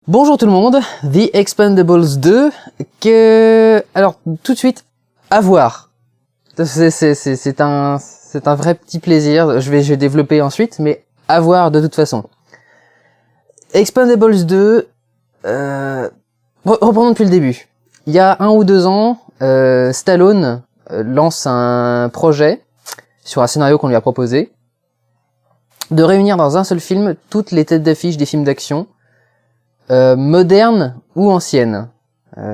Bonjour tout le monde, The Expendables 2, alors tout de suite, à voir. C'est un vrai petit plaisir, je vais développer ensuite, mais à voir de toute façon. Expendables 2, reprenons depuis le début. Il y a 1 ou 2 ans, Stallone lance un projet sur un scénario qu'on lui a proposé, de réunir dans un seul film toutes les têtes d'affiche des films d'action, modernes ou anciennes,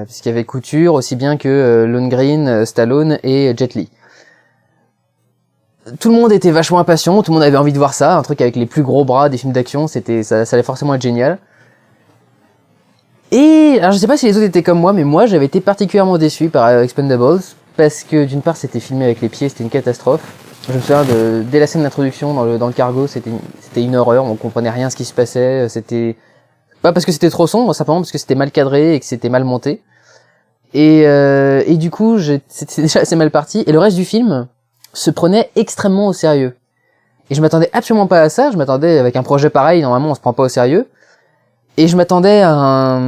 puisqu'il y avait Couture aussi bien que Lundgren, Stallone et Jet Li. Tout le monde était vachement impatient, tout le monde avait envie de voir ça, un truc avec les plus gros bras des films d'action, ça allait forcément être génial. Et alors je sais pas si les autres étaient comme moi, mais moi j'avais été particulièrement déçu par Expendables, parce que d'une part c'était filmé avec les pieds, c'était une catastrophe. Je me souviens dès la scène d'introduction dans le cargo, c'était une horreur, on comprenait rien à ce qui se passait, c'était pas parce que c'était trop sombre, simplement parce que c'était mal cadré et que c'était mal monté. Et du coup, c'était déjà assez mal parti. Et le reste du film se prenait extrêmement au sérieux. Et je m'attendais absolument pas à ça. Je m'attendais, avec un projet pareil, normalement on se prend pas au sérieux. Et je m'attendais à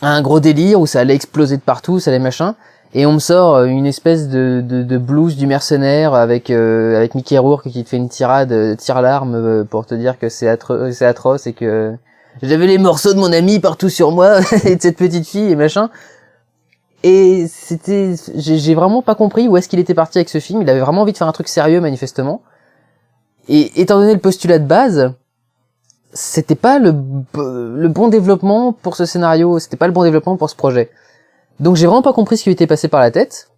un gros délire où ça allait exploser de partout, ça allait machin. Et on me sort une espèce de blues du mercenaire avec Mickey Rourke qui te fait une tire-larme pour te dire que c'est atroce et que j'avais les morceaux de mon ami partout sur moi et de cette petite fille et machin. Et j'ai vraiment pas compris où est-ce qu'il était parti avec ce film. Il avait vraiment envie de faire un truc sérieux manifestement. Et étant donné le postulat de base, c'était pas le bon développement pour ce scénario, c'était pas le bon développement pour ce projet. Donc j'ai vraiment pas compris ce qui lui était passé par la tête,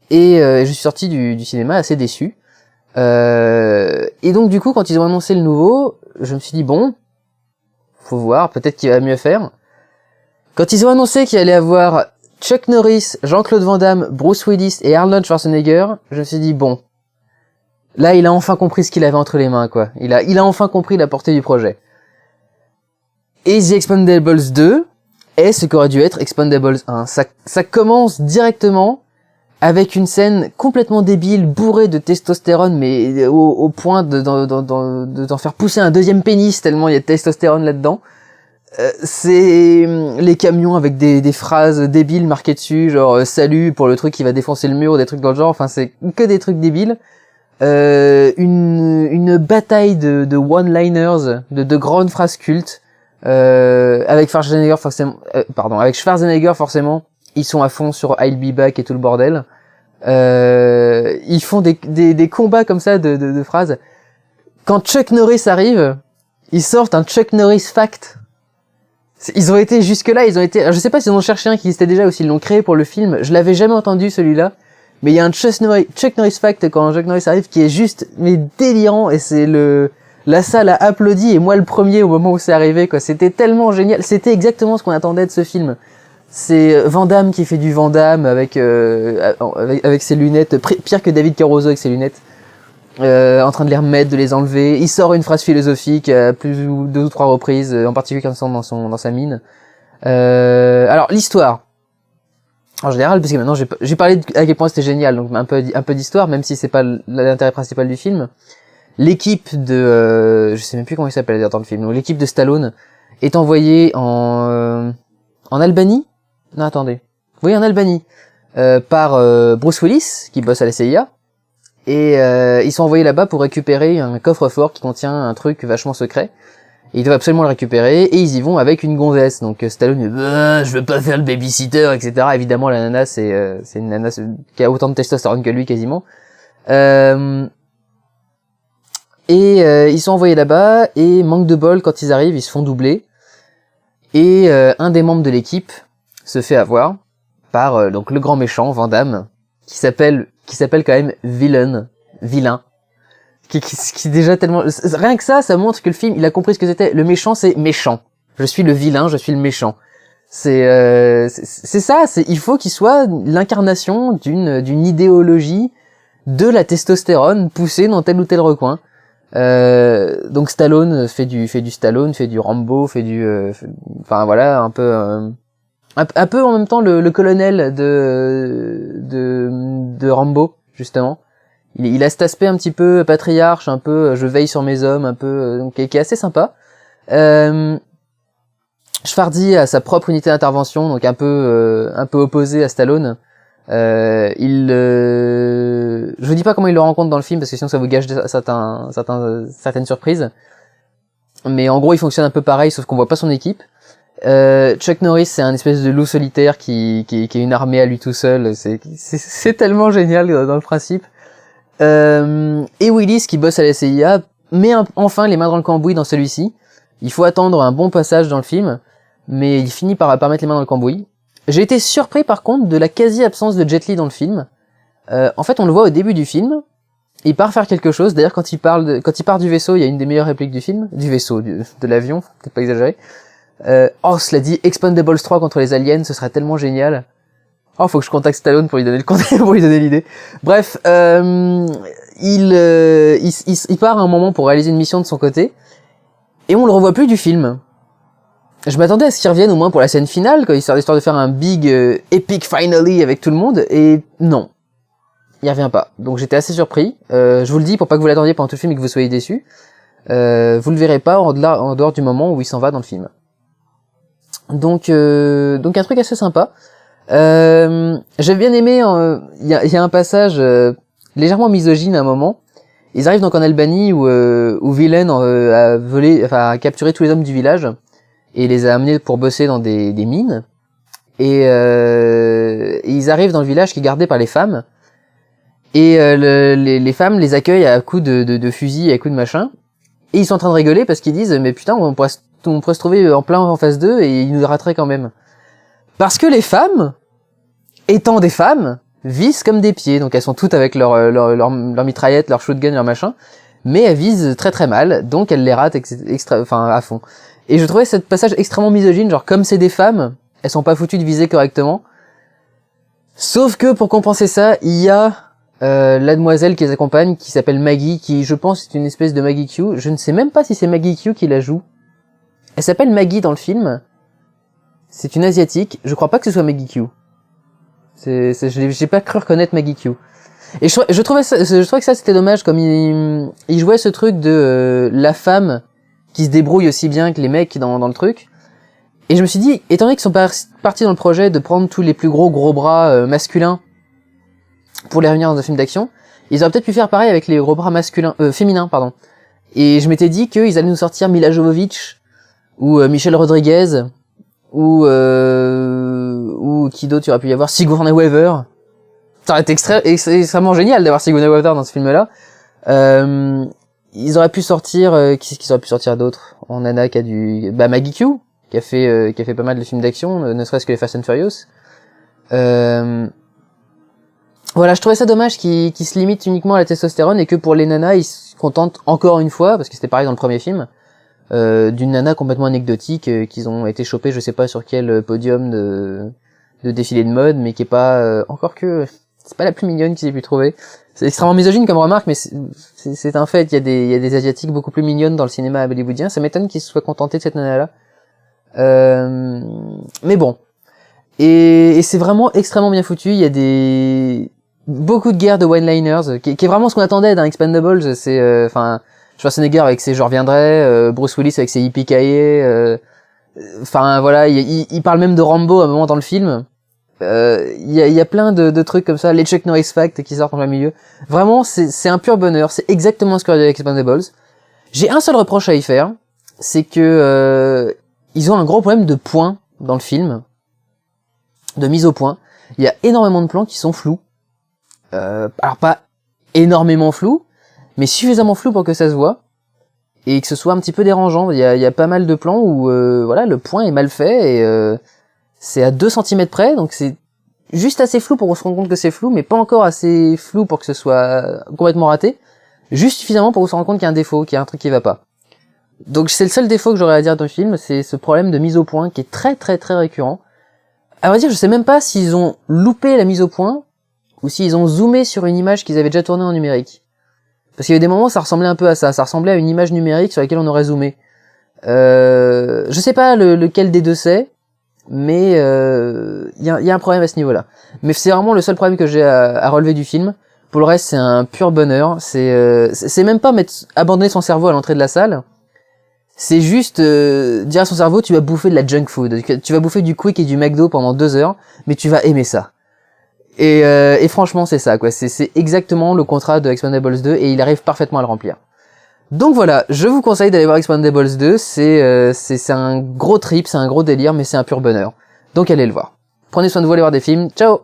et je suis sorti du cinéma assez déçu. Et donc du coup, quand ils ont annoncé le nouveau, je me suis dit bon, faut voir, peut-être qu'il va mieux faire. Quand ils ont annoncé qu'il allait avoir Chuck Norris, Jean-Claude Van Damme, Bruce Willis et Arnold Schwarzenegger, je me suis dit bon, là il a enfin compris ce qu'il avait entre les mains, quoi. Il a enfin compris la portée du projet. Et The Expendables 2 est ce qu'aurait dû être Expendables 1. Ça commence directement avec une scène complètement débile, bourrée de testostérone, mais au point d'en faire pousser un deuxième pénis tellement il y a de testostérone là-dedans. C'est les camions avec des phrases débiles marquées dessus, genre salut pour le truc qui va défoncer le mur, ou des trucs dans le genre, enfin c'est que des trucs débiles. Une bataille de one-liners, de grandes phrases cultes. Avec Schwarzenegger forcément, ils sont à fond sur I'll Be Back et tout le bordel. Ils font des combats comme ça de phrases. Quand Chuck Norris arrive, ils sortent un Chuck Norris fact. Ils ont été jusque-là, alors je sais pas s'ils ont cherché un qui existait déjà ou s'ils l'ont créé pour le film. Je l'avais jamais entendu celui-là. Mais il y a un Chuck Norris fact quand Chuck Norris arrive qui est juste, mais délirant, et la salle a applaudi, et moi le premier au moment où c'est arrivé, quoi. C'était tellement génial. C'était exactement ce qu'on attendait de ce film. C'est Van Damme qui fait du Van Damme avec ses lunettes, pire que David Caruso avec ses lunettes, en train de les remettre, de les enlever. Il sort une phrase philosophique à deux ou trois reprises, en particulier quand il sont dans sa mine. Alors l'histoire. En général, parce que maintenant j'ai parlé à quel point c'était génial, donc un peu d'histoire, même si c'est pas l'intérêt principal du film. L'équipe je sais même plus comment il s'appelle d'ailleurs dans le film. Donc l'équipe de Stallone est envoyée en Albanie. Non, attendez. Oui, en Albanie, par Bruce Willis qui bosse à la CIA. Et ils sont envoyés là-bas pour récupérer un coffre-fort qui contient un truc vachement secret. Et ils doivent absolument le récupérer, et ils y vont avec une gonzesse. Donc Stallone dit je veux pas faire le babysitter, etc. Évidemment, la nana c'est une nana qui a autant de testostérone que lui quasiment. Ils sont envoyés là-bas, et manque de bol, quand ils arrivent, ils se font doubler. Et un des membres de l'équipe se fait avoir par donc le grand méchant Van Damme, qui s'appelle quand même vilain, qui déjà tellement, rien que ça montre que le film il a compris ce que c'était. Le méchant c'est méchant. Je suis le vilain, je suis le méchant. C'est ça. Il faut qu'il soit l'incarnation d'une idéologie de la testostérone poussée dans tel ou tel recoin. Donc Stallone fait du Stallone, fait du Rambo, enfin voilà, un peu en même temps le colonel de Rambo justement. Il a cet aspect un petit peu patriarche, un peu je veille sur mes hommes, un peu donc qui est assez sympa. Schwarzy a sa propre unité d'intervention, donc un peu opposée à Stallone. Je vous dis pas comment il le rencontre dans le film parce que sinon ça vous gâche certaines surprises. Mais en gros, il fonctionne un peu pareil, sauf qu'on voit pas son équipe. Chuck Norris, c'est un espèce de loup solitaire qui est une armée à lui tout seul. C'est tellement génial dans le principe. Et Willis qui bosse à la CIA met enfin les mains dans le cambouis dans celui-ci. Il faut attendre un bon passage dans le film, mais il finit par mettre les mains dans le cambouis. J'ai été surpris par contre de la quasi-absence de Jet Li dans le film. En fait, on le voit au début du film. Il part faire quelque chose. D'ailleurs, quand il part du vaisseau, il y a une des meilleures répliques du film. Du vaisseau, de l'avion, peut-être pas exagéré. Cela dit, Expendables 3 contre les aliens, ce serait tellement génial. Oh, faut que je contacte Stallone pour lui donner pour lui donner l'idée. Bref, il part à un moment pour réaliser une mission de son côté. Et on le revoit plus du film. Je m'attendais à ce qu'il revienne au moins pour la scène finale, quoi, histoire de faire un big epic finale avec tout le monde, et non. Il revient pas. Donc j'étais assez surpris. Je vous le dis pour pas que vous l'attendiez pendant tout le film et que vous soyez déçus. Vous le verrez pas en dehors du moment où il s'en va dans le film. Donc un truc assez sympa. J'ai bien aimé, il y a un passage légèrement misogyne à un moment. Ils arrivent donc en Albanie où Villain a capturé tous les hommes du village et les a amenés pour bosser dans des mines. Et ils arrivent dans le village qui est gardé par les femmes. Et les femmes les accueillent à coups de fusils, à coups de machin. Et ils sont en train de rigoler parce qu'ils disent mais putain on pourrait se trouver en plein en face d'eux et ils nous rateraient quand même. Parce que les femmes, étant des femmes, visent comme des pieds. Donc elles sont toutes avec leur mitraillette, leur shotgun, leur machin. Mais elles visent très très mal. Donc elles les ratent à fond. Et je trouvais ce passage extrêmement misogyne. Genre comme c'est des femmes, elles sont pas foutues de viser correctement. Sauf que pour compenser ça, il y a la demoiselle qui les accompagne, qui s'appelle Maggie, qui je pense est une espèce de Maggie Q. Je ne sais même pas si c'est Maggie Q qui la joue. Elle s'appelle Maggie dans le film. C'est une asiatique. Je crois pas que ce soit Maggie Q. J'ai pas cru reconnaître Maggie Q. Et je trouvais que ça c'était dommage, comme il jouait ce truc de la femme qui se débrouille aussi bien que les mecs dans le truc. Et je me suis dit, étant donné qu'ils sont partis dans le projet de prendre tous les plus gros bras masculins pour les réunir dans un film d'action, ils auraient peut-être pu faire pareil avec les gros bras féminins, pardon. Et je m'étais dit qu'ils allaient nous sortir Mila Jovovich, ou Michelle Rodriguez, ou qui d'autre il aurait pu y avoir, Sigourney Weaver. Ça aurait été extrêmement génial d'avoir Sigourney Weaver dans ce film-là. Ils auraient pu sortir, qui qu'ils auraient pu sortir d'autres? En nana qui a Maggie Q, qui a fait pas mal de films d'action, ne serait-ce que les Fast and Furious. Voilà, je trouvais ça dommage qu'ils se limitent uniquement à la testostérone et que pour les nanas, ils se contentent encore une fois, parce que c'était pareil dans le premier film, d'une nana complètement anecdotique, qu'ils ont été chopés, je sais pas sur quel podium de défilé de mode, mais qui est pas, encore que, c'est pas la plus mignonne qu'ils aient pu trouver. C'est extrêmement misogyne comme remarque, mais c'est un fait, il y a des asiatiques beaucoup plus mignonnes dans le cinéma hollywoodien, ça m'étonne qu'ils se soient contentés de cette nana-là. Mais bon. Et c'est vraiment extrêmement bien foutu, il y a beaucoup de guerres de one-liners, qui est vraiment ce qu'on attendait d'un Expendables, c'est, Schwarzenegger avec ses Je reviendrai, Bruce Willis avec ses yippee-ki-yay, voilà, il parle même de Rambo à un moment dans le film. Il y a plein de trucs comme ça, les Chuck Norris Facts qui sortent en plein milieu. Vraiment, c'est un pur bonheur, c'est exactement ce qu'aurait dit Expendables. J'ai un seul reproche à y faire, c'est que ils ont un gros problème de points dans le film, de mise au point. Il y a énormément de plans qui sont flous. Alors pas énormément flous, mais suffisamment flous pour que ça se voit et que ce soit un petit peu dérangeant. Il y a pas mal de plans où voilà, le point est mal fait et c'est à 2 cm près, donc c'est juste assez flou pour qu'on se rende compte que c'est flou, mais pas encore assez flou pour que ce soit complètement raté, juste suffisamment pour qu'on se rende compte qu'il y a un défaut, qu'il y a un truc qui va pas. Donc c'est le seul défaut que j'aurais à dire dans le film, c'est ce problème de mise au point qui est très très très récurrent. À vrai dire, je sais même pas s'ils ont loupé la mise au point ou s'ils ont zoomé sur une image qu'ils avaient déjà tournée en numérique. Parce qu'il y avait des moments où ça ressemblait un peu à ça ressemblait à une image numérique sur laquelle on aurait zoomé. Je sais pas lequel des deux c'est, mais il y a un problème à ce niveau-là. Mais c'est vraiment le seul problème que j'ai à relever du film. Pour le reste, c'est un pur bonheur. C'est même pas abandonner son cerveau à l'entrée de la salle. c'est juste dire à son cerveau, tu vas bouffer de la junk food, tu vas bouffer du Quick et du McDo pendant 2 heures, mais tu vas aimer ça. Et franchement, c'est ça, quoi. C'est exactement le contrat de Expendables 2 et il arrive parfaitement à le remplir. Donc voilà, je vous conseille d'aller voir Expendables 2, c'est un gros trip, c'est un gros délire, mais c'est un pur bonheur. Donc allez le voir. Prenez soin de vous, allez voir des films, ciao!